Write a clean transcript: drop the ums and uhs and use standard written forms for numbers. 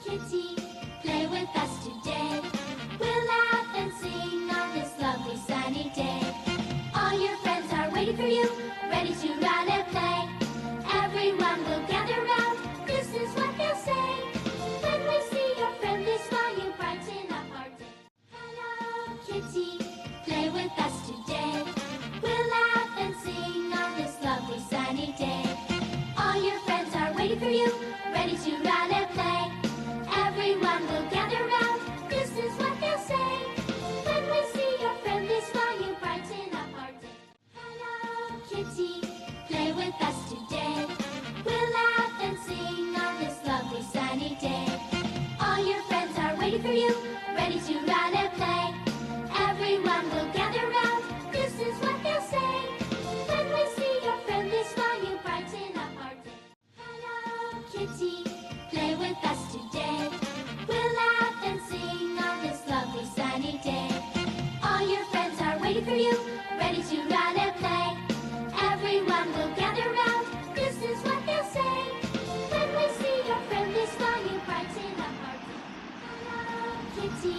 Kitty, play with us today. We'll laugh and sing on this lovely sunny day. All your friends are waiting for you, ready to run and play. Everyone will gather round, this is what they'll say. When we see your friendly smile, you brighten up our day. Hello, Kitty, play with us today. We'll laugh and sing on this lovely sunny day. All your friends are waiting for you, ready to run and play. Everyone will gather round, this is what they'll say. When we see your friendly smile, you brighten up our day. Hello, Kitty, play with us today. We'll laugh and sing on this lovely sunny day. All your friends are waiting for you, ready to run and play. Everyone will gather round, this is what they'll say. When we see your friendly smile, you brighten up our day. Hello, Kitty, play with us today. We'll laugh and sing on this lovely sunny day. All your friends are waiting for you, ready to run and play. Everyone will gather round, this is what they'll say. When we see your friendly smile, you brighten up our day. Hello, Kitty,